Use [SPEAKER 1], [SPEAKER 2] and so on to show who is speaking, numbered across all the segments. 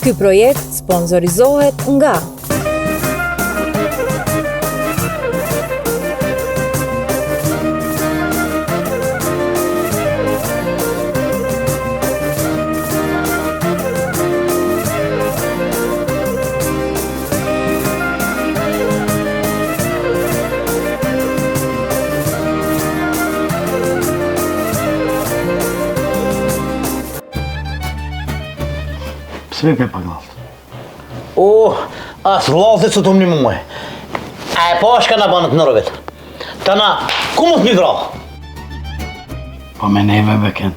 [SPEAKER 1] Ky projekt sponsorizohet nga
[SPEAKER 2] Sve pe pak lalt.
[SPEAKER 3] As laltit së të më një muaj. A e pa shka na banët në rëvet. Ta na, ku më të një vra?
[SPEAKER 2] Po me neve beken.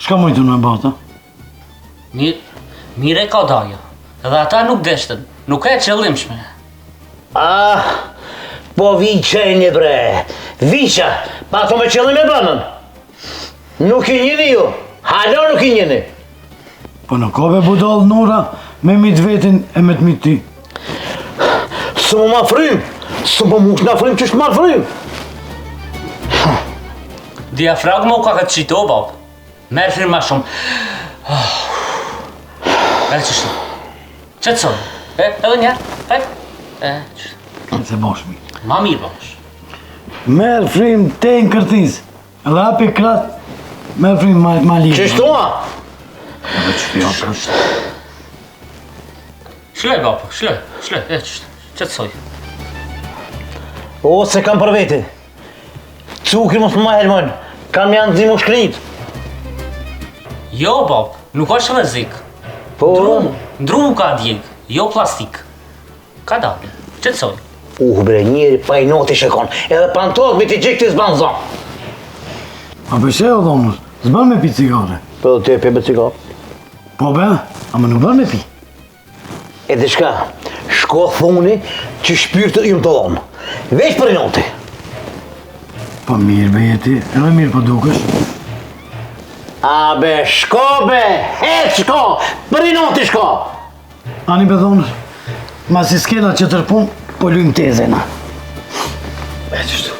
[SPEAKER 2] Shka mujtu në bata?
[SPEAKER 4] Mire ka dajo. Edhe ata nuk deshten. Nuk e qëllimshme.
[SPEAKER 3] Po vi qenje bre. Viqa, pa to me qëllim e banën. Nuk i njëni ju. Hala nuk i njëni.
[SPEAKER 2] Po në kove budal Nora me mit vetin e me të mit ty.
[SPEAKER 3] Së më ma frym, së më mush na frym që shtë ma frym.
[SPEAKER 4] Diafragma u ka këtë qito, bab. Merë frim ma shumë. E qështu. Që të sonë? Edhe njerë?
[SPEAKER 2] Se bosh mi.
[SPEAKER 4] Ma mirë, bash.
[SPEAKER 2] Merë frim te në kërtiz. Edhe hapi krat, merë frim ma lirë.
[SPEAKER 3] Qështu a?
[SPEAKER 2] Edhe që të janë
[SPEAKER 4] Shloj, bab, shloj, e qështu. Që të soj?
[SPEAKER 3] Se kam për veti. Cukri mos më ma helmojnë. Kam janë të zimu shkrit.
[SPEAKER 4] Jo, bab, nuk është rrezik.
[SPEAKER 3] Po?
[SPEAKER 4] Ndru ka djeg, jo plastik. Ka dalë, që të soj?
[SPEAKER 3] Bre, njeri pa i noti shekon. Edhe pantok me t'i gjik t'i zban zon.
[SPEAKER 2] A përse o dhonës, zban me pi cigare.
[SPEAKER 3] Po të e pe me cigare.
[SPEAKER 2] Po be, a më nuk ban me pi.
[SPEAKER 3] E dhe shka, shko thoni që shpyrtë im të dhonë. Veç për i noti.
[SPEAKER 2] Po mirë be jeti, edhe mirë po dukesh.
[SPEAKER 3] A be, shko be, shko, për i noti shko.
[SPEAKER 2] Ani be dhonës, ma si s'kena që tërpun, po lujmë tezena. E qështu.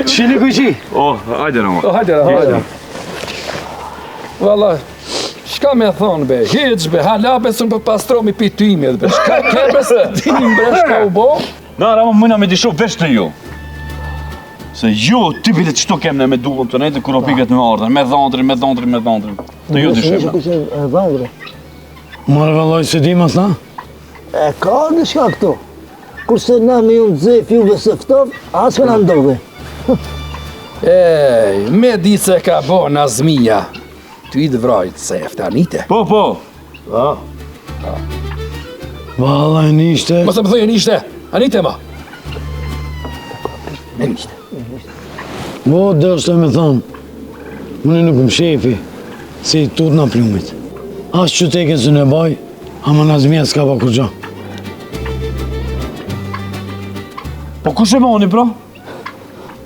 [SPEAKER 2] Qini kujqi?
[SPEAKER 5] Hajde në më.
[SPEAKER 6] Hajde. Valla, shka me thonë be, hiq be, halabe së më përpastromi pitimit be, shka kebes tim bre, shka u bo?
[SPEAKER 5] Nara, më mëna me dishu vesh të ju. Se ju, ty bile qëto kem në me dullëm të nejtë, kër o piket me ardhen, me dhondrin. Të ju dishem.
[SPEAKER 2] Marë vallaj se di mas na?
[SPEAKER 7] E ka në shka këto. Kurse na me ju në dzef juve sëftov, asë këna ndodhe.
[SPEAKER 6] Me di se ka bo Nazmija. Ty i dëvrajt se eftanite.
[SPEAKER 5] Po.
[SPEAKER 2] Vallaj nishte.
[SPEAKER 6] Mos e më thëjë nishte, anite ma. E nishte.
[SPEAKER 2] Vo dështë me thonë, mëne nuk më shefi, si i tut nga plumit. Ashtë që teke së në baj, ama Nazmija s'ka pa kur gjo.
[SPEAKER 5] Po kush e moni, bro?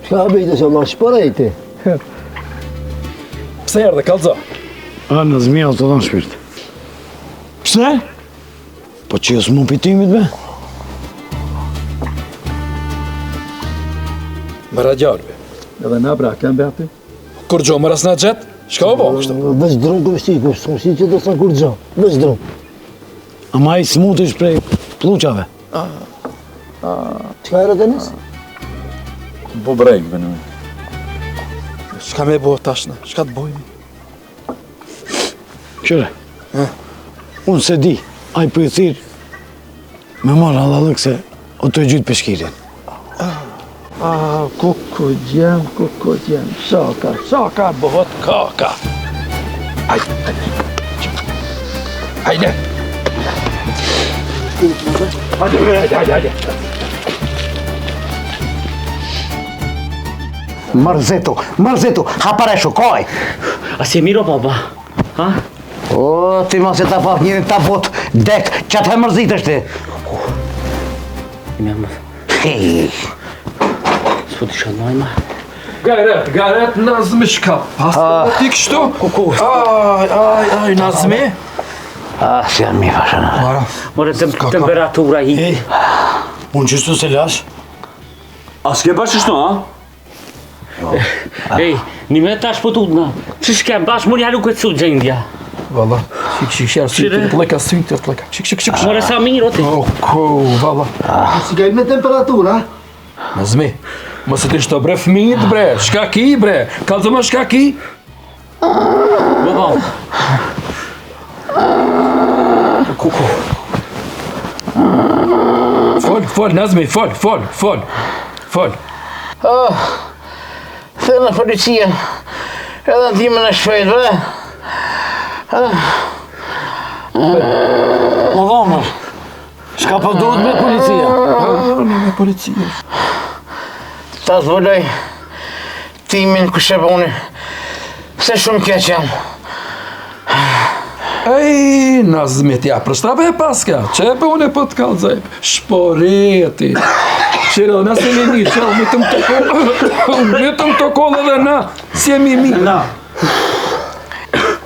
[SPEAKER 7] Shka bejte që Allah shpërejti.
[SPEAKER 6] Pse erdhe, kalzo?
[SPEAKER 2] A, Nazmija o të dhanë shpirt.
[SPEAKER 5] Pse?
[SPEAKER 2] Po që jësë mu pitimit be?
[SPEAKER 6] Më radjarve. Edhe na bra, kem be ati? Kur gjo, më ras na gjetë? Shka o bo, kështë?
[SPEAKER 7] Veç drunë këm shtiku, së më shtiku që do sa kur gjo. Veç drunë.
[SPEAKER 2] Ama i smut ish prej pluqave.
[SPEAKER 7] Qka e rëtë njësë?
[SPEAKER 5] Po brejk, bënë.
[SPEAKER 6] Shka me bo tashna, shka të bojmi?
[SPEAKER 2] Qyre, unë se di, a i për i thirë, me marë halalëk se o të gjytë peshkirin.
[SPEAKER 6] Kuku djem, shaka, bëhot kaka. Hajde. Hajde.
[SPEAKER 3] Mërzetu, hapareshu, kaj!
[SPEAKER 4] A si e miro, baba? Ha?
[SPEAKER 3] Ti ma se ta pak njërin ta bot dek, që atë e mërzit është ti? Hej!
[SPEAKER 4] S'po t'i shalmaj ma.
[SPEAKER 6] Garet, Nazmi shka pas ti kështu? Aj, Nazmi?
[SPEAKER 3] Si janë mi, fashana.
[SPEAKER 4] More temperatura i.
[SPEAKER 2] Unë qështu se lash?
[SPEAKER 5] A s'ke bashkë shto, a?
[SPEAKER 4] Ej, një me tash po tutna. Që shkem bash, mori halu këtë su gjendja.
[SPEAKER 6] Valla, shik, sytë, të leka sytë, të leka. Shik.
[SPEAKER 4] More sa mirë, oti.
[SPEAKER 6] Valla.
[SPEAKER 7] Si ka me temperatura?
[SPEAKER 6] Nazmi, mos e të shto bre fëmijët bre, shka ki bre, kalzo më shka ki?
[SPEAKER 4] Baba.
[SPEAKER 6] Kuku. Fol, Nazmi, fol.
[SPEAKER 3] Thënë në policia, edhe ndihmën e shpejt, bre.
[SPEAKER 2] O dhomër, shka po duhet me policia?
[SPEAKER 6] Me policia.
[SPEAKER 3] Ta zvoloj timin ku sheponi, se shumë keq jam.
[SPEAKER 6] Ej, Nazmi, t'ja prështrave e paska, qepe unë e po t'kallzaj, shporeti. Qire, nëse me mirë, që mitëm të kollë edhe na, si jemi mirë.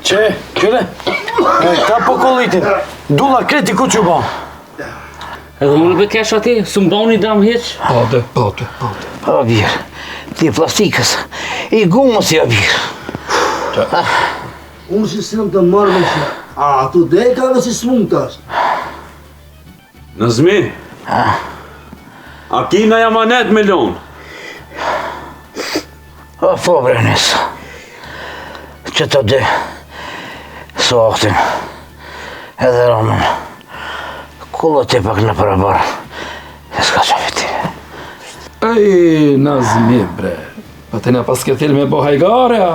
[SPEAKER 2] Që, kyre, ta po kollitin, dulla kreti ku që ba.
[SPEAKER 4] Edhe më në bekesh ati, së më bani dam heq.
[SPEAKER 6] Pote.
[SPEAKER 3] O birë, ti plastikës, i gumës ja birë.
[SPEAKER 7] Unë si sëmë të marrë me shë. A, tu dekave si smunë tash.
[SPEAKER 5] Nazmi? A ki na jamanet me lonë?
[SPEAKER 3] O, po, brenis. Që të dy, Sohtin, edhe Roman, kullët e pak në parabar, e s'ka që viti.
[SPEAKER 6] Ej, Nazmi, bre, pa të në pas këtil me bo hajgare, a?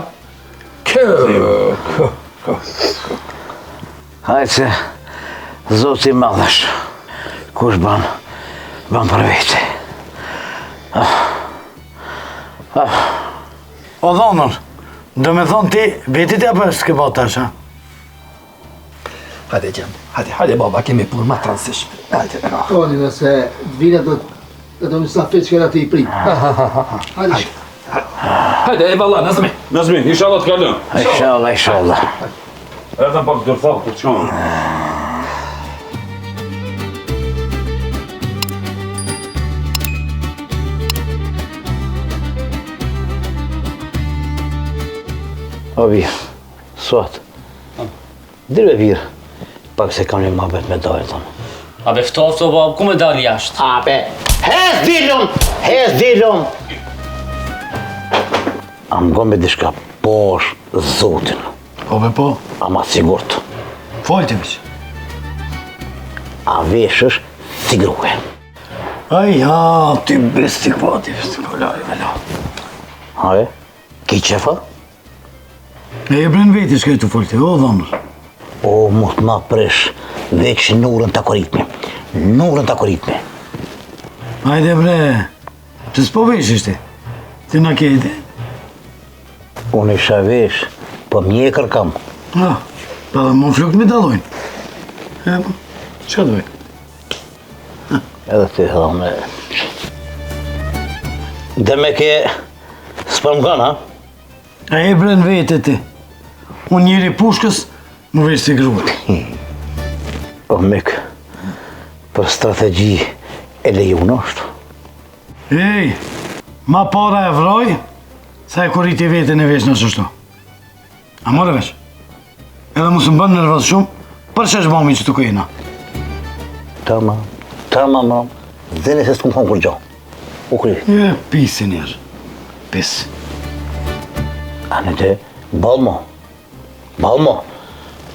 [SPEAKER 3] Hajtë se, zoti madhësh, kush ban për veti.
[SPEAKER 2] O dhomër, do me thonë ti, vetit e për s'ke ba tash, ha?
[SPEAKER 6] Hajde, gjem, hajde, baba, kemi punë ma transishme. Hajde,
[SPEAKER 7] Toni, nëse vina do të mësa feq këra të i prit. Hajde.
[SPEAKER 6] Hajde, e valla, Nazmi.
[SPEAKER 5] Nazmi, inshallah të kalëm.
[SPEAKER 3] Inshallah.
[SPEAKER 5] Edhe pak dërthak të qonë.
[SPEAKER 3] O birë, sot, dirve birë, pak se kam një mabet me dojë tonë.
[SPEAKER 4] A be ftoftë o babë, ku me dali jashtë?
[SPEAKER 3] A be, hez dilon! A më gome dishka posh zotin,
[SPEAKER 2] Po be po,
[SPEAKER 3] ama sigurt.
[SPEAKER 2] folë ti vëqë.
[SPEAKER 3] A veshësh si gruhe.
[SPEAKER 2] Aj, ja, ti bestik po, la.
[SPEAKER 3] Have, ki qefa?
[SPEAKER 2] E bren veti shkaj të folë ti, o dhomër.
[SPEAKER 3] O, mos ma presh veç nurën të koritmi.
[SPEAKER 2] Ajde bre, që s'po veshësht ti na kejti.
[SPEAKER 3] Unë isha vesh, po mjekër kam.
[SPEAKER 2] Pa dhe më flukët me dalojnë. E po, që dojë?
[SPEAKER 3] Edhe ti dhome. Dhe me ke s'pëm gana,
[SPEAKER 2] A e bren vete ti. Unë njëri pushkës, më vesh si gruat.
[SPEAKER 3] o mek, për strategji e leju nështë.
[SPEAKER 2] Ej, ma para e vroj, sa e koriti vete në vesh në shështu. A more vesh? Edhe mu së më bënë nervos shumë, për që është bami që të kujena.
[SPEAKER 3] Tamam, dhe nëse s'kum thonë kur gjo. U kri.
[SPEAKER 2] E, pisi njerë. Pis.
[SPEAKER 3] Anë të, balmo.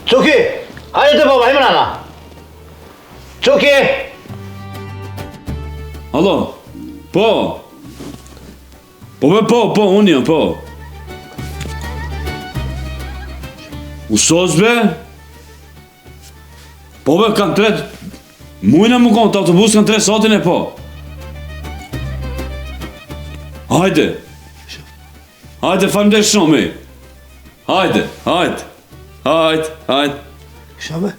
[SPEAKER 3] Cuki, hajde të baba, hajmë nana. Cuki!
[SPEAKER 5] Alo, po, unë jam, po. Usos be? Po be, kanë tret, mujna më konë, të autobus kanë 3 satin e po. Hajde, falemderit shumë, hajde.
[SPEAKER 7] Shave?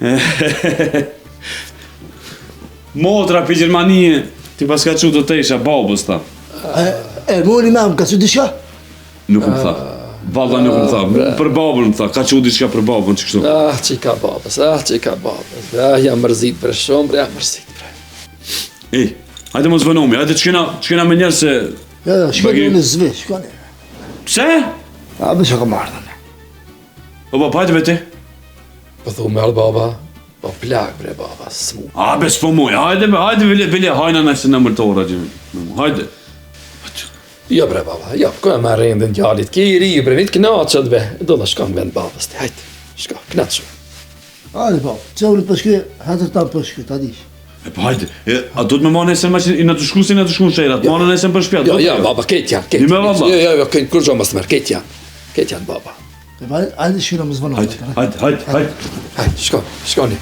[SPEAKER 5] Motra për Gjermanie, ti pas ka që të të isha babës ta.
[SPEAKER 7] E, mori mam, ka që dishka?
[SPEAKER 5] Nuk më tha. Valla nuk më tha. Për babën më tha. Ka që u diçka për babën që kështu.
[SPEAKER 6] Qika babës. Jam mërzit bre, shumë bre, jam mërzit bre.
[SPEAKER 5] Ej, Hajde mos vënomi, hajde çkena me njerë se...
[SPEAKER 7] Ja, shkoni në zvi, shkoni.
[SPEAKER 5] Pse?
[SPEAKER 7] A, bë që ka marrë.
[SPEAKER 5] O baba, hajde veti.
[SPEAKER 6] Po thu me baba, po plak bre baba, s'mu.
[SPEAKER 5] A, bes po muj, hajde vile, hajna nëse në mërtora gjemi. Hajde.
[SPEAKER 6] Jo bre baba, jo, ku e marrë rendin gjallit, ki i ri bre, nit knaqët be, do da shkon vend babës ti, hajde, shko, knaqë.
[SPEAKER 7] Hajde, po, që unë përshky, hatër ta përshky, ta dish.
[SPEAKER 5] E po hajde, a do të me marrë nesër i në të shku si në të shku në shërat, marrë nesër për shpjat.
[SPEAKER 6] Jo, baba, ketë janë.
[SPEAKER 5] Një me baba?
[SPEAKER 6] Jo, kur gjo mas të merë, ketë janë baba.
[SPEAKER 7] E pa, hajde shkyra më zvënë.
[SPEAKER 5] Hajde.
[SPEAKER 6] Hajde, shkoni.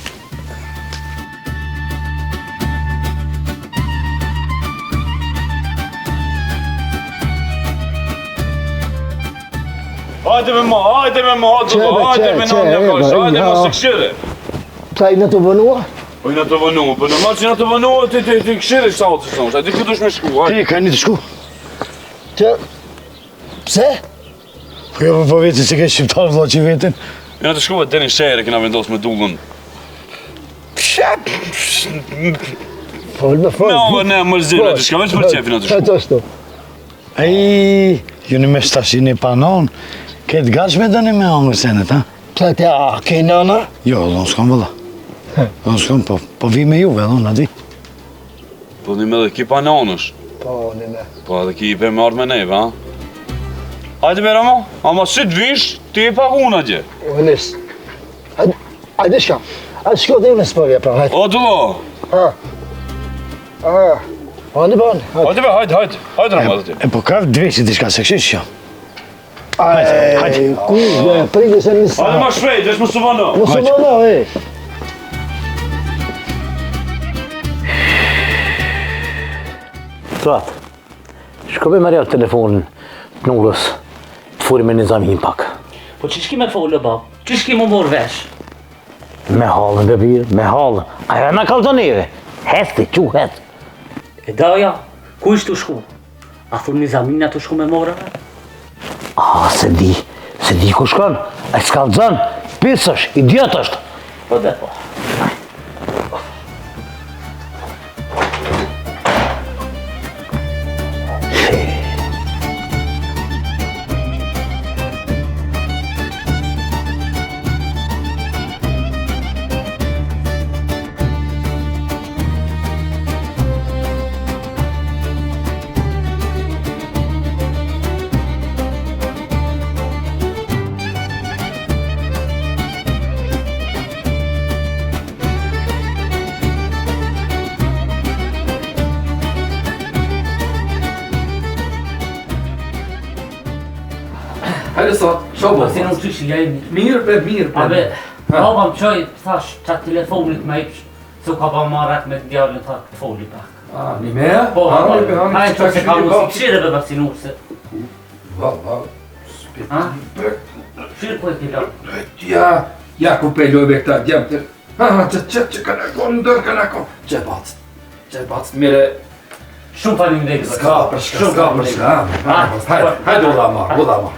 [SPEAKER 5] Hajde me ma, hajde me mos të këshire.
[SPEAKER 7] Ta i në të vënua?
[SPEAKER 5] Po i në të vënua, po në malë që në të vënua, ti këshire sa o të sonë, hajde këtë është me shku, hajde.
[SPEAKER 2] Ti, ka një të shku.
[SPEAKER 7] Që... Pse?
[SPEAKER 2] Po jo po veti se ke shqiptar vëlla që i vetin.
[SPEAKER 5] I në të shku e deri në shere, kena vendos me dullën.
[SPEAKER 7] Fol me fol.
[SPEAKER 5] Ne, mërzina, të shka veç për qefi në të shku.
[SPEAKER 7] Hajde ashtu.
[SPEAKER 2] Ej, ju në me shtashin e panon, këtë gashme dhe në me angër senet, ha?
[SPEAKER 7] Pse te a ke nana?
[SPEAKER 2] Jo, do në s'kam vëlla. Do në s'kam, po vi me juve, do në adi.
[SPEAKER 5] Po një me dhe ki panonësh.
[SPEAKER 7] Po, një me.
[SPEAKER 5] Po edhe ki i pe me orë me neve, ha? Hajde me Ramo, ama si të vish, ti i pakuna gje.
[SPEAKER 7] O, nisë. Hajde shka. Hajde shko dhe unë s'përvje, pra, hajde.
[SPEAKER 5] O, dullo.
[SPEAKER 7] Bani, hajde.
[SPEAKER 5] Hajde Ramo edhe ti.
[SPEAKER 2] E po ka dveshit i shka se këshish që.
[SPEAKER 7] Hajde. Kuzhe, prindi se njësa.
[SPEAKER 5] Hajde ma shpejt, veç më së vëno.
[SPEAKER 7] Më së vëno, e.
[SPEAKER 3] Frat, shkobe me rjallë telefonin të nurës, të furi me një zamin pak.
[SPEAKER 4] Po që shki me folë, bab? Që shki më morë vesh?
[SPEAKER 3] Me halën dhe birë, me halën. Aja në kalzoneve. Hesti, që hesti.
[SPEAKER 4] E daja, ku ishtë të shku? A thumë një zamina të shku me morë?
[SPEAKER 3] Se di ku shkon. A i s'kalzon, pisësh, idiot është.
[SPEAKER 4] Po dhe po.
[SPEAKER 6] Hajde sot, shobo.
[SPEAKER 4] Si nuk qyshi, ja i mirë.
[SPEAKER 6] Mirë,
[SPEAKER 4] Abe, baba më qoj, thash, qatë telefonit me ipsh, su ka pa marrak me të djallin, tha, të foli pak.
[SPEAKER 6] Një me?
[SPEAKER 4] Po, hajde që se ka mu si këshire be basi nuse.
[SPEAKER 6] Val.
[SPEAKER 4] Shirë po e t'i lau.
[SPEAKER 6] Ja ku pejloj me këta djemë të... Që kanakon, ndër kanakon. Që bacët, mire...
[SPEAKER 4] Shumë falim dhe këtë.
[SPEAKER 6] Ska përshka. Hajde, u dha ma.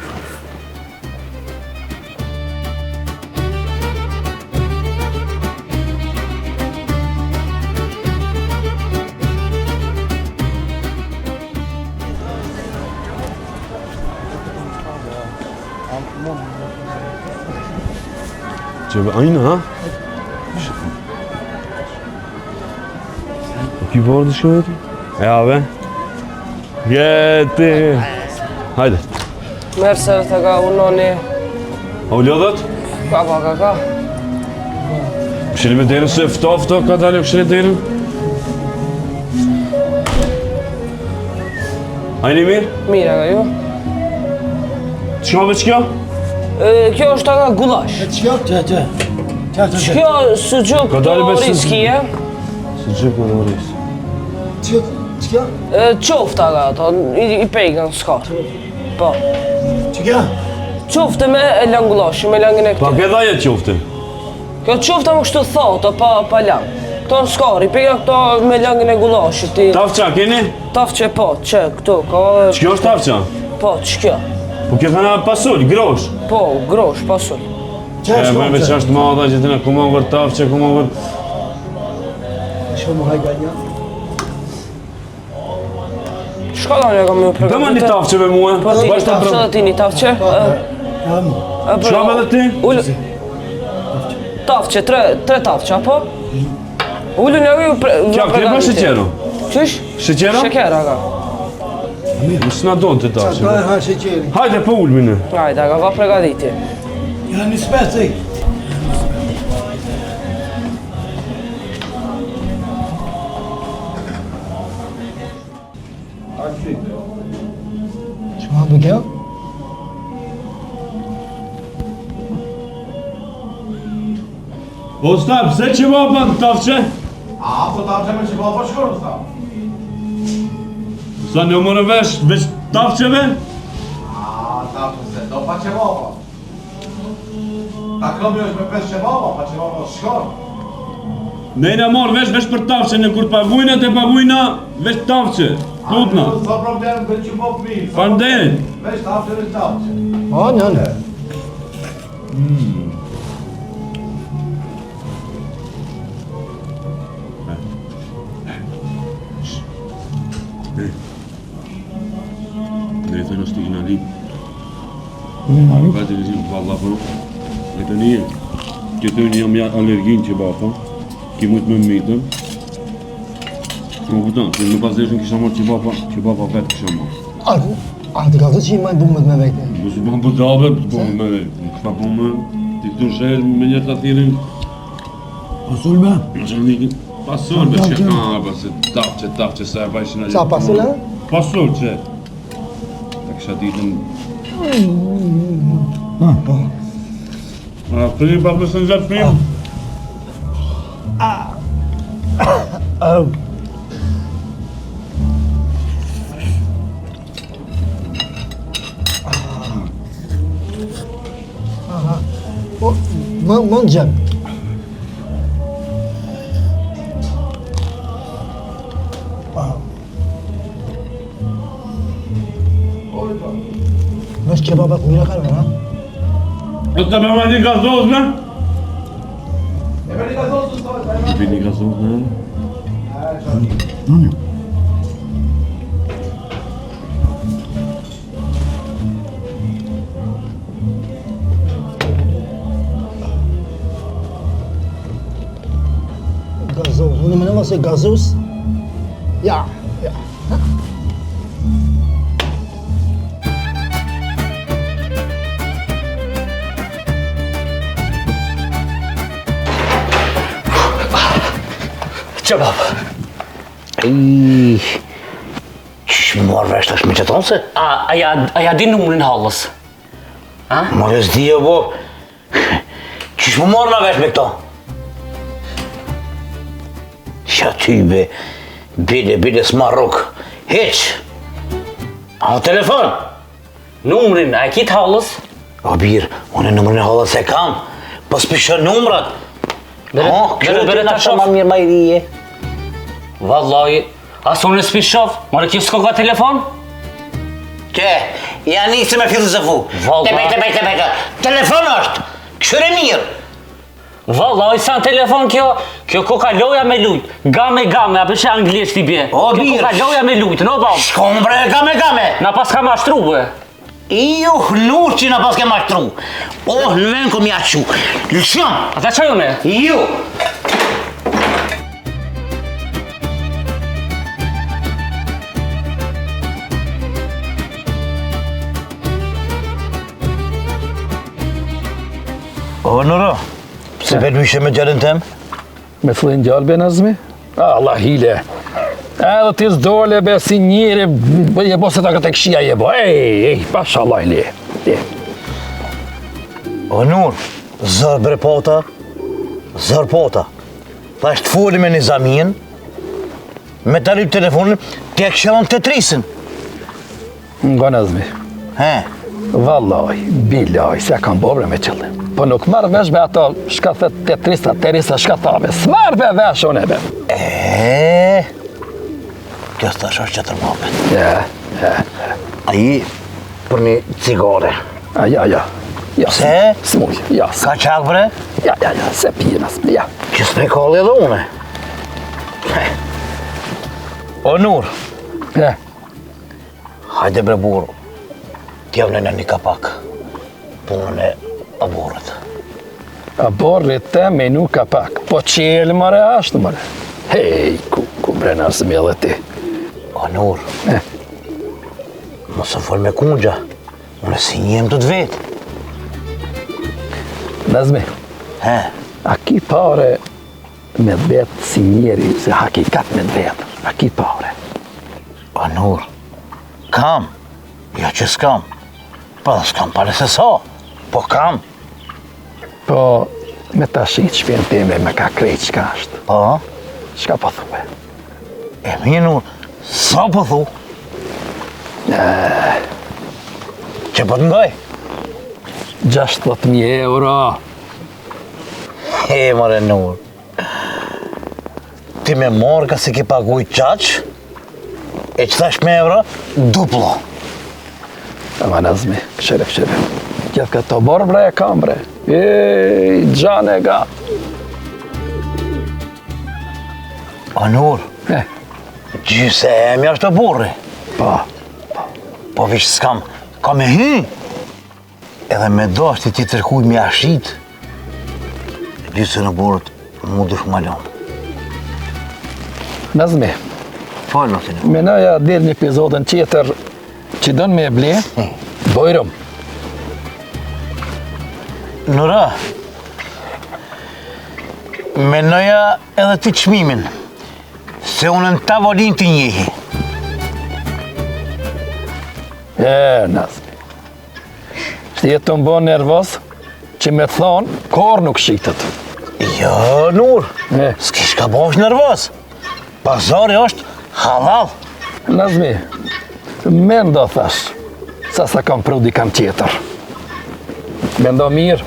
[SPEAKER 5] Që ajna, ha? Po ki bërë të shkëve ti? Ja, be. Gjeti. Hajde.
[SPEAKER 8] Merse të ka unoni.
[SPEAKER 5] A u lodhët?
[SPEAKER 8] Ka.
[SPEAKER 5] Pëshini me derën se fto, ka dalë pëshini derën? Ajni mirë?
[SPEAKER 8] Mira ka ju.
[SPEAKER 5] Të shkove që kjo?
[SPEAKER 8] Kjo është taka gulash.
[SPEAKER 7] Që.
[SPEAKER 8] Kjo sucuk
[SPEAKER 5] Ka dalë
[SPEAKER 8] të
[SPEAKER 5] besu-
[SPEAKER 8] riskije.
[SPEAKER 5] Sucuk në oris.
[SPEAKER 7] Që.
[SPEAKER 8] Qofta ka ato, i pejkën s'kar. Po.
[SPEAKER 7] Që kja?
[SPEAKER 8] Qofte me e lan gulash, me langin e
[SPEAKER 5] Pa
[SPEAKER 8] këti.
[SPEAKER 5] ke dhaje qofte?
[SPEAKER 8] Kjo qofta më kështu thotë, pa lang. Këto në s'kar, i pejkën këto me langin e gulashit.
[SPEAKER 5] Tafqa keni?
[SPEAKER 8] Taf që po, që këtu, ka...
[SPEAKER 5] Që kjo është tafqa?
[SPEAKER 8] Po, që kjo?
[SPEAKER 5] Po kjo thana pasull, grosh.
[SPEAKER 8] Po, grosh, pasull.
[SPEAKER 7] Që
[SPEAKER 5] E bëjme që është madha që të në ku më vërë tafqa, ku më vërë...
[SPEAKER 7] Shumë hajga një.
[SPEAKER 8] Shka da një kam ju përgatitë?
[SPEAKER 5] Dëma një tafqe me mua.
[SPEAKER 8] Po ti një
[SPEAKER 5] Bashkë
[SPEAKER 8] tafqe dhe ti një tafqe?
[SPEAKER 5] Qa me dhe ti?
[SPEAKER 8] Tafqe, tre tafqe, apo? Ullu një ju
[SPEAKER 5] Kja, këtë ma shëqero?
[SPEAKER 8] Qysh?
[SPEAKER 5] Shëqero?
[SPEAKER 8] Shekera ka.
[SPEAKER 5] Mësë nga do të tafqe.
[SPEAKER 7] Qa e ha sheqeri?
[SPEAKER 5] Hajde po ulmine.
[SPEAKER 8] Hajde, ka përgatiti.
[SPEAKER 2] Ja një speci.
[SPEAKER 7] Qa bë kjo?
[SPEAKER 5] O sta, pse që baba në tafqe?
[SPEAKER 2] A, po ta me që baba shkorë, sta.
[SPEAKER 5] Sa në mërë veç tafqeve?
[SPEAKER 2] A, ta se, do pa që baba. Ta këmi është me 5 që baba, pa që baba shkorë.
[SPEAKER 5] Ne në morë veç për tafqe, në kur pagujna të pagujna veç tafqe. Tutna.
[SPEAKER 2] Sa problem për që po mirë.
[SPEAKER 5] Panderit.
[SPEAKER 2] Veç tafqe, veç tafqe.
[SPEAKER 7] O, në.
[SPEAKER 5] Ne të nështë të kina li. Ka të rizim, valla po. E të një, këtë një jam alergin që bapa. Ki mujtë me mitëm. Më kupton, që në pasdeshën kisha marrë që bapa vetë kisha marrë.
[SPEAKER 7] A të ka të që i majtë bumët me vete?
[SPEAKER 5] Më së bëmë për dabe, të bëmë me vetë. Në këta bëmë, ti të shërë me një të athirin.
[SPEAKER 2] Pasulme?
[SPEAKER 5] Në që në një pasulme që ka, se tafqe, sa e bajshin a gjithë.
[SPEAKER 7] Qa pasule?
[SPEAKER 5] Pasul që. Ta kisha ditën. A, prim, pa përse në gjatë prim.
[SPEAKER 7] Më në gjep. Vesh kebabat mira kalme, ha?
[SPEAKER 5] E të me një gazoz, ne?
[SPEAKER 2] E me një gazosë, sta.
[SPEAKER 5] I për një gazoz, ne?
[SPEAKER 7] Gazoz, unë më nëma se gazoz. Ja.
[SPEAKER 3] Që baba? Që më marrë vesh tash me që tonë se?
[SPEAKER 4] A ja di numrin hallës?
[SPEAKER 3] Marrë s'di e bo. Që më marrë na vesh me këto? Qa ty be, bile s'ma rukë. Heq. A o telefon?
[SPEAKER 4] Numrin, a e kitë hallës?
[SPEAKER 3] O birë, unë e numrin e hallës e kam. Po s'pishë numrat.
[SPEAKER 4] Bere ta shof.
[SPEAKER 3] Ma mirë ma i rije.
[SPEAKER 4] Vallaj, as unë s'pi shof, mare kjo s'ko ka telefon?
[SPEAKER 3] Që, ja nisi me filozofu.
[SPEAKER 4] Valla.
[SPEAKER 3] Tebej. Telefon është. Këshyre mirë.
[SPEAKER 4] Vallaj, sa telefon kjo koka loja me lujt. Game, a përshë anglisht i bje.
[SPEAKER 3] O,
[SPEAKER 4] kjo
[SPEAKER 3] birë.
[SPEAKER 4] koka loja me lujt, no bab?
[SPEAKER 3] Shkom bre, game.
[SPEAKER 4] Na pas ka mashtru, be.
[SPEAKER 3] Nur që na pas ke mashtru. Në ven ku mja qu. Lëshëm.
[SPEAKER 4] Ata që jone?
[SPEAKER 3] Ju. O, Nuro, pse përmyshe me gjallin tem?
[SPEAKER 6] Me thëllin gjallë, be Nazmi? Allah hile. Edhe ti s'dole, be, si njëri, je bo se ta këtë këshia je bo. Ej, pasha Allah hile.
[SPEAKER 3] O, Nur, zër bre pota. Ta është foli me një zamin, me të lypë telefonin, t'ja këshelon të trisin.
[SPEAKER 6] Nga Nazmi.
[SPEAKER 3] He?
[SPEAKER 6] Vallaj, bilaj, se kam bobre me qëllim. Po nuk marrë vesh be ato shka thët tetrisa, terisa, shka thave. S'marrë be vesh unë e be.
[SPEAKER 3] Kjo s'tash është qëtër mabet.
[SPEAKER 6] Ja.
[SPEAKER 3] Aji, për një cigare.
[SPEAKER 6] Ja.
[SPEAKER 3] Se?
[SPEAKER 6] S'muj, ja.
[SPEAKER 3] Ka qak bre?
[SPEAKER 6] Ja, se pije Nazmi, ja.
[SPEAKER 3] Që s'me kalli edhe une. O, Nur, Hajde bre burë, t'javnë në një kapak, punën e aborët.
[SPEAKER 6] Aborrit te me nuk kapak, po qelë mëre ashtë mëre. Hej, ku bre Nazmi edhe ti.
[SPEAKER 3] O Nur, mos e fol me kungja, unë si njem të vetë.
[SPEAKER 6] Nazmi, a ki pare me vetë si njeri se hakikat me vetë, a ki pare?
[SPEAKER 3] O Nur, kam, jo që s'kam, po dhe s'kam pare se sa, po kam.
[SPEAKER 6] Po, me ta shqit shpjen teme me ka krejt qka është.
[SPEAKER 3] Po?
[SPEAKER 6] Qka po thume?
[SPEAKER 3] E mi Nur, sa po thu? Që po të ndoj?
[SPEAKER 6] 60.000 euro.
[SPEAKER 3] E, more Nur, ti me morë ka si ki paguj qaq, e që thash me euro, duplo.
[SPEAKER 6] Ama Nazmi, këshire. Gjithë këto borë bre e kam bre. Gjane e ga.
[SPEAKER 3] O Nur, gjyse e mi është të burri. Po vishë s'kam, ka me hy. Edhe me do është ti tërkuj me ashit. Gjyse në burët mu dush malon.
[SPEAKER 6] Nazmi,
[SPEAKER 3] Falë, ti në.
[SPEAKER 6] menaja del një epizodën tjetër që dënë me e ble, bojrëm.
[SPEAKER 3] Nura, menoja edhe ti qmimin, se unë në tavolin të njehi.
[SPEAKER 6] Nazmi, shtë të më bo nervos që me thonë, kor nuk shqitët.
[SPEAKER 3] Jo, Nur, s'kish ka bosh nervos. Pazari është halal.
[SPEAKER 6] Nazmi, mendo thash, sa kam pru dikam tjetër. Mendo mirë.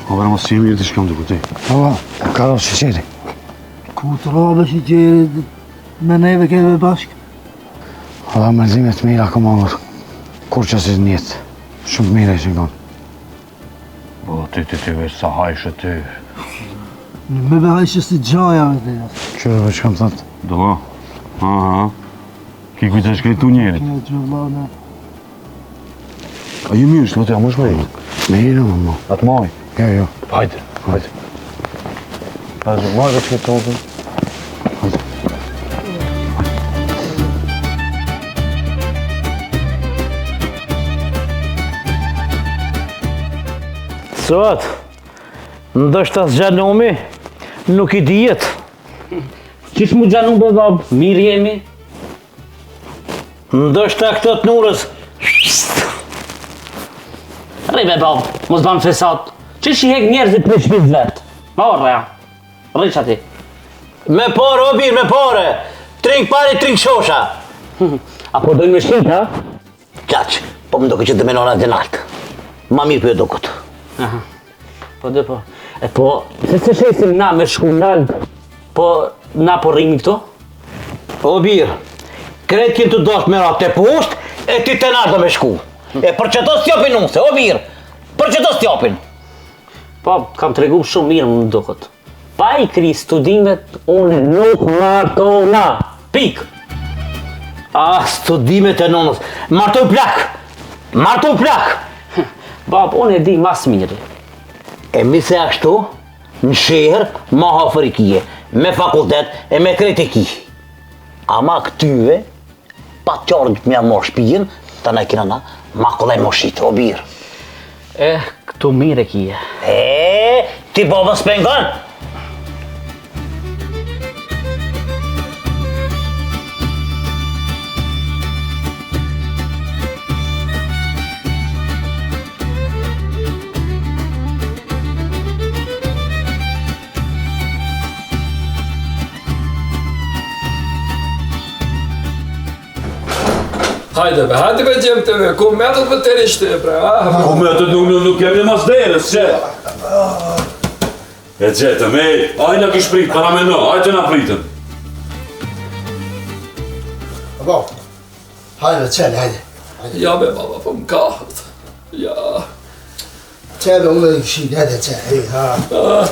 [SPEAKER 5] O vera mos jemi të shkëm të kuti.
[SPEAKER 2] Ka ro shqeri.
[SPEAKER 7] Ku të robe që gjeri me neve keve bashkë?
[SPEAKER 2] Dha mërzime të mira ka mangër. Kur që si njetë. Shumë të mira i shikon.
[SPEAKER 5] O, ti veç sa hajshë ty.
[SPEAKER 7] Me behajshë si gjaja me të jasë.
[SPEAKER 2] Qërë vë që kam thëtë?
[SPEAKER 5] Do, aha. Ki kujtë është krejtu njerit.
[SPEAKER 7] Kjo që vlana.
[SPEAKER 5] A ju mirë shtë, a më shmejnë?
[SPEAKER 2] Me hirë më mo.
[SPEAKER 5] Atë maj.
[SPEAKER 2] Jo.
[SPEAKER 5] Hajde. Hajde, maj dhe që të tozën.
[SPEAKER 3] Sot, ndështë asë gjanumi, nuk i dijet.
[SPEAKER 4] Qish mu gjanu be bab, mirë jemi?
[SPEAKER 3] Ndështë a këto të Nurës.
[SPEAKER 4] Rri be bab, mos ban fesat. Qish i hek njerëzit për shpiz vetë? Ma orë ja, rri që ati.
[SPEAKER 3] Me pare, o birë, me pare. Trink pare, trink shosha.
[SPEAKER 4] Apo dojnë me shkit, ha?
[SPEAKER 3] Qaq, po më doke që të menona dhe naltë. Ma mirë për e dokot.
[SPEAKER 4] Aha. Po dhe po. E po, se shesim na me shku naltë, po na po rrimi këto?
[SPEAKER 3] O birë, kretë kënë të doshtë me ratë të pusht, e ti të naltë do me shku. E për që to s'tjopin nuse, o birë, për që to s'tjopin.
[SPEAKER 4] Po, kam të regu shumë mirë më ndokët. Pa i kri studimet, unë nuk martona. Pik!
[SPEAKER 3] Ah, studimet e nonës, martoj plak.
[SPEAKER 4] Bab, unë e di mas mirë.
[SPEAKER 3] E mi se ashtu, në shehër, ma hafër i kije, me fakultet e me krejt e ki. Ama këtyve, pa qarën të mja morë shpijen, ta na kina na, ma kollaj më shqitë, o birë.
[SPEAKER 4] Këtu mirë e kije.
[SPEAKER 3] Ti babën s'pengon?
[SPEAKER 6] Hajde be gjem të me, ku me të për të rishtë e bre,
[SPEAKER 5] Ku me të nuk kemi mas derës, që? E gjetëm, ajna kish prit, para me në, ajtë na pritën.
[SPEAKER 7] Babo, hajde, qene, hajde.
[SPEAKER 6] Ja be baba, po më kahët. Ja.
[SPEAKER 7] Qene, unë e këshit, hajde, qene, ha.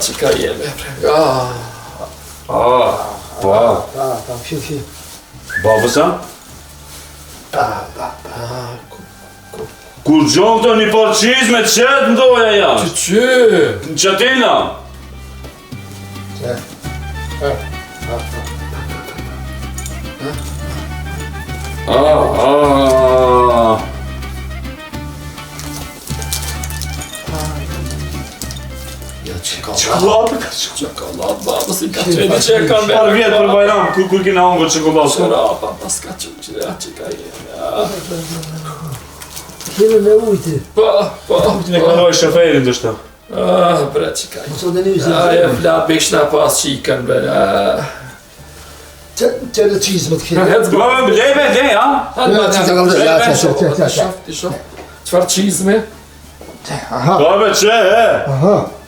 [SPEAKER 6] Që ka jeme bre,
[SPEAKER 5] Po.
[SPEAKER 7] Fshi.
[SPEAKER 5] Babësa? Kur gjohë këto një porqiz me qëtë ndoja jashtë?
[SPEAKER 6] Që?
[SPEAKER 5] Në qëtina?
[SPEAKER 6] Çokoladë, baba, si ka qeni që e kanë me.
[SPEAKER 5] Par vjetë për Bajram, kur kina hongër çokoladë?
[SPEAKER 6] Shërapa, pas ka që që ka jemi.
[SPEAKER 7] Kime me ujti.
[SPEAKER 6] Po.
[SPEAKER 5] Ti ne klaroj shoferin dështë.
[SPEAKER 6] Bre, që ka
[SPEAKER 7] Mos o dhe një
[SPEAKER 6] e fla bishna pas qikën, bre.
[SPEAKER 7] Që në qizmë të kime.
[SPEAKER 5] Lejbe, ha?
[SPEAKER 6] Ti shof. Qfar qizme?
[SPEAKER 5] Babe, që,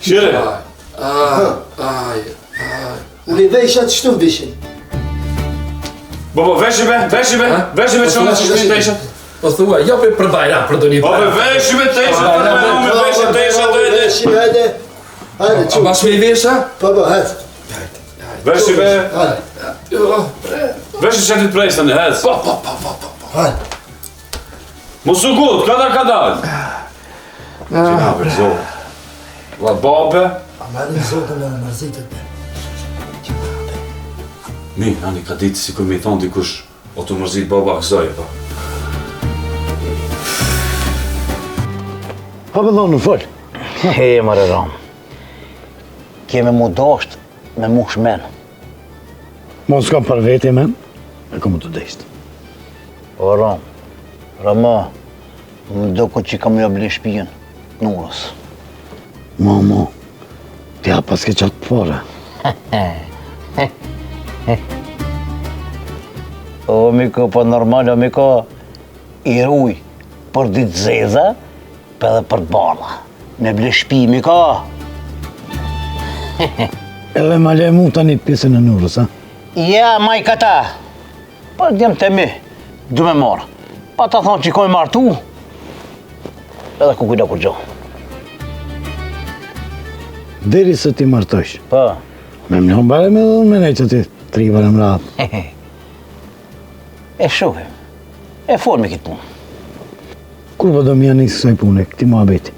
[SPEAKER 5] Shire.
[SPEAKER 7] Uli vejshat qëtu vishin.
[SPEAKER 5] Babo, veshive që në që shtë teshat.
[SPEAKER 6] Po thua, jo për Bajram, për do një
[SPEAKER 5] Babe, veshive teshat, me veshe teshat të edhe.
[SPEAKER 7] Hajde,
[SPEAKER 6] A bash me I vesha?
[SPEAKER 7] Po, hajde.
[SPEAKER 5] Veshive,
[SPEAKER 6] Jo, bre.
[SPEAKER 5] veshe që të prejsta në hez.
[SPEAKER 6] Po.
[SPEAKER 7] Hajde.
[SPEAKER 5] Mosu gut, kadar. Qina për zohë. La babe.
[SPEAKER 7] A marrin zotën e në mërzitët me.
[SPEAKER 5] Mi, ani ka ditë si kur mi thonë dikush, o të mërzit baba këzoj, pa.
[SPEAKER 2] Pa bëllonë në folë.
[SPEAKER 3] He, mërë Ram. Keme mu dasht me mu shmen.
[SPEAKER 2] Mos s'kam për veti men, e kom të deshtë.
[SPEAKER 3] O Ram, Rama, më do ko që kam jo blin shpijen, nurës.
[SPEAKER 2] Mama, t'ja pas ke qatë pare.
[SPEAKER 3] O, miko, po normal, o, miko, I ruj për ditë zeza, për edhe për bala. Me blin shpi, miko.
[SPEAKER 2] Edhe ma le mu tani pjesën e nurës, ha?
[SPEAKER 3] Ja, maj këta. Për djemë të mi, du me marë. Pa ta thonë që i kojë martu, edhe ku kujda kur gjohë.
[SPEAKER 2] Deri se ti martojsh.
[SPEAKER 3] Pa.
[SPEAKER 2] Me më lënë bare me dhënë me ne që ti tribër e mratë.
[SPEAKER 3] E shohim. E folë me kitë punë.
[SPEAKER 2] Kur po do më janë njësë kësaj pune, këti mua beti?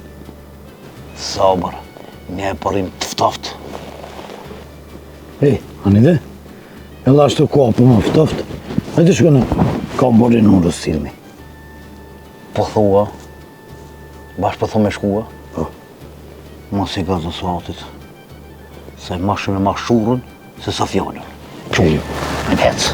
[SPEAKER 3] Sabër, një e përrim të ftoft.
[SPEAKER 2] Ej, anë ide? E la shtu kua për më ftoft. E të shkone, ka borin në silmi.
[SPEAKER 3] Po thua, bashkë po thu me shkua,
[SPEAKER 2] Po.
[SPEAKER 3] mos I gazë sotit, se ma shumë e ma shurën, se sa fjallën.
[SPEAKER 2] Qejo.
[SPEAKER 3] Hec.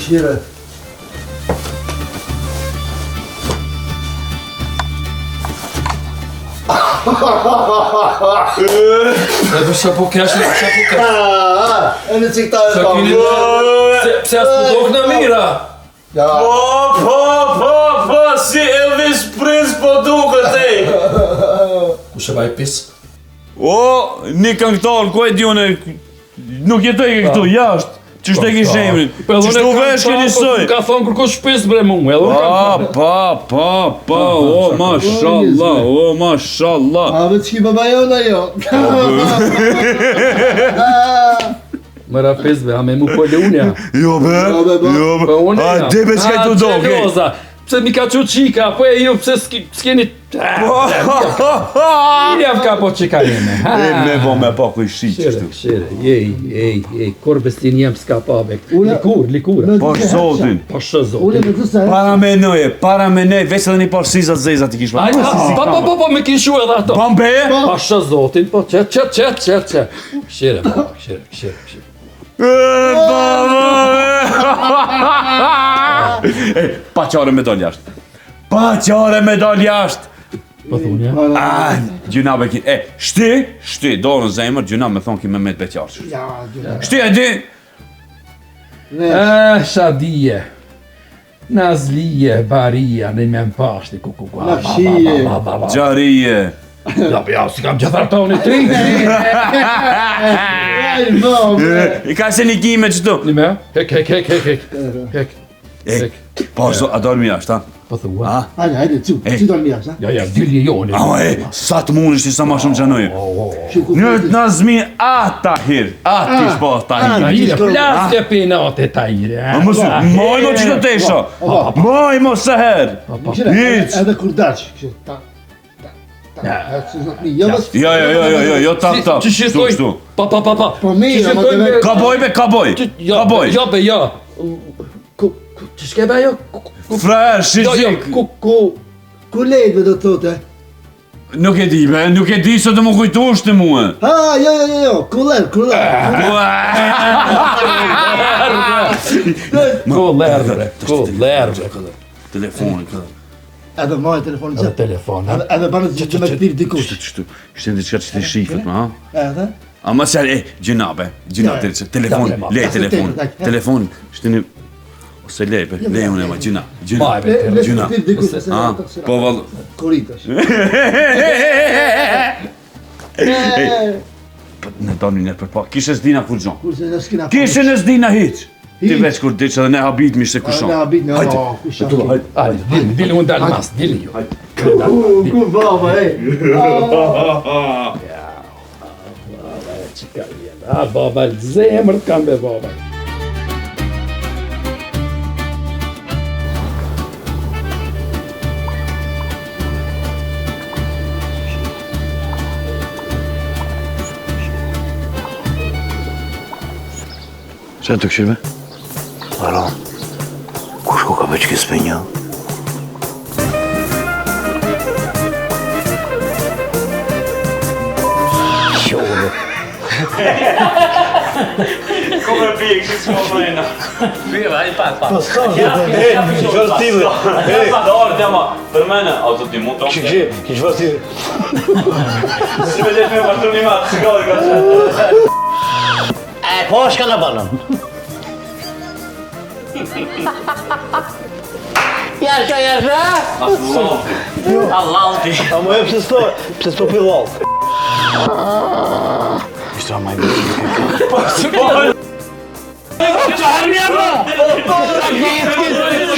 [SPEAKER 7] Shire.
[SPEAKER 6] Edhe shapo kesh.
[SPEAKER 7] E në cikta e pa.
[SPEAKER 6] Pse as të dok në mira?
[SPEAKER 5] Po, si Elvis Prince po duke te.
[SPEAKER 6] Ku shë vaj pis?
[SPEAKER 5] O, një këngëtar, ku e djone, nuk jetoj këtu, jashtë. Qështë e kishë emrin? Qështu vesh ke njësoj?
[SPEAKER 6] Ka thonë kërko shpis bre mu, edhe unë kam
[SPEAKER 5] Pa, o, mashallah.
[SPEAKER 7] A vetë që baba jona jo.
[SPEAKER 6] Mëra pis be, a me mu pole unë ja.
[SPEAKER 5] Jo be,
[SPEAKER 6] unë
[SPEAKER 5] a debe s'kaj të do, okej?
[SPEAKER 6] Gjeloza, pse mi ka qu qika, po e ju pse s'keni... Iljav ka po qika jeme.
[SPEAKER 5] Me bo me pa kuj shi qështu.
[SPEAKER 6] Shire, ej, korbestin jem s'ka pa bek. Likur.
[SPEAKER 5] Po zotin.
[SPEAKER 6] Po shë
[SPEAKER 7] Ule
[SPEAKER 6] zotin.
[SPEAKER 7] me të se.
[SPEAKER 5] Para me nej, veç edhe një par shizat zezat I kishë pa.
[SPEAKER 6] Po, me kishu edhe ato.
[SPEAKER 5] Bambeje?
[SPEAKER 6] Po shë zotin, po qet. Shire.
[SPEAKER 5] Pa qare me dal jashtë.
[SPEAKER 6] Po thunë ja.
[SPEAKER 5] Gjuna be ki, shti, do në zemër, gjuna me thonë ki me met beqarë. Shti e di?
[SPEAKER 6] Shadije. Nazlije, baria, në me më pashti, ku.
[SPEAKER 7] Lafshije.
[SPEAKER 5] Gjarije.
[SPEAKER 6] Ja, si kam gjithar toni tri.
[SPEAKER 5] I ka se një kime qëtu.
[SPEAKER 6] Nime? Hek.
[SPEAKER 5] Po, a dormi jashtë,
[SPEAKER 6] Po thua.
[SPEAKER 7] Hajde, që dormi jashtë,
[SPEAKER 6] Ja, dilje joni.
[SPEAKER 5] Ama sa të mund ishti sa ma shumë gjanojë. Njët nazmi ata hir, ati shpo ta hir.
[SPEAKER 6] Tahire, plasë e penate Tahire.
[SPEAKER 5] Moj mo që të tesha, moj mo se her. Hiq.
[SPEAKER 7] Edhe kur dash,
[SPEAKER 5] Jo, tap.
[SPEAKER 6] Që shistoj?
[SPEAKER 5] Shtu.
[SPEAKER 6] Pa.
[SPEAKER 7] Po mirë, ama të vetë.
[SPEAKER 5] Kaboj.
[SPEAKER 6] Ja. Që shke be jo?
[SPEAKER 5] Frajer, shizik.
[SPEAKER 7] Ku lejtve do të thote?
[SPEAKER 5] Nuk e di, nuk e di se të më kujtush të mua.
[SPEAKER 7] Jo, kuller.
[SPEAKER 6] Kullerve.
[SPEAKER 5] Telefonin, këtë.
[SPEAKER 7] Edhe maj telefonin që.
[SPEAKER 6] Telefon.
[SPEAKER 7] Edhe banë që me këtir dikush.
[SPEAKER 5] Shtu, ishte në diçka që të shifët, ma?
[SPEAKER 7] Edhe?
[SPEAKER 5] Ama se gjinabe, telefon, ishte një... Ose lejpe, lejun e ma, gjina.
[SPEAKER 7] Gjina.
[SPEAKER 5] Po val...
[SPEAKER 7] Koritash.
[SPEAKER 5] Në doni një për pa, kishe s'dina kur gjon.
[SPEAKER 7] Kurse në s'kina
[SPEAKER 5] Kishe në s'dina hiq. Ti veç kur diq edhe ne habit mi se kushon.
[SPEAKER 7] Ne habit me, kusha.
[SPEAKER 6] Hajde, dili unë dalë mas, dili ju.
[SPEAKER 7] Ku baba,
[SPEAKER 6] Baba, zemër të kam be baba.
[SPEAKER 2] Që të këshive?
[SPEAKER 3] Aron, kush ku ka veç kësë për një? Qove.
[SPEAKER 5] Kome pije kështë s'mo mëjna.
[SPEAKER 4] Pije, hajde pak.
[SPEAKER 7] Po s'ka,
[SPEAKER 5] Qërë t'ile. Dorë të ma, për mene, a të ti mund të omë.
[SPEAKER 7] kish vërti.
[SPEAKER 5] Si me letë me vërtu një matë, sigari ka që.
[SPEAKER 3] Po shka në banëm. Jasha.
[SPEAKER 4] Allalti.
[SPEAKER 7] A mu e pse s'po pillat?
[SPEAKER 2] Ishtra ma i bërë.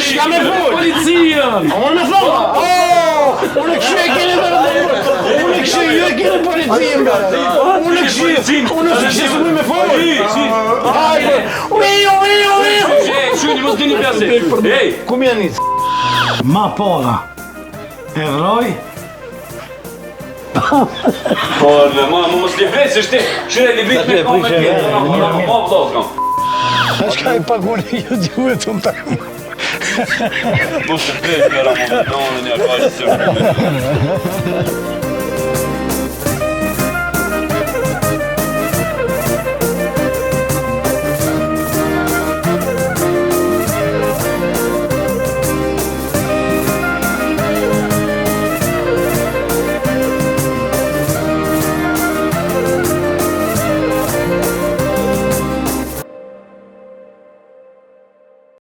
[SPEAKER 6] Shka me full! Policijën!
[SPEAKER 7] Unë e këshu e kene policijën, Unë e këshu se me full! Hajde!
[SPEAKER 6] Shuni, mos dini pjase! Ej!
[SPEAKER 7] Kum janë nis?
[SPEAKER 2] Ma pora. Evroj.
[SPEAKER 5] Po, ma mos li vret, se shte, shire li vret me kome kjetë, ma vlozgam.
[SPEAKER 7] Shka i pagunë ju gjuhet të më takë.
[SPEAKER 5] Po se pret, kjera, ma vlozgam, një kajtë se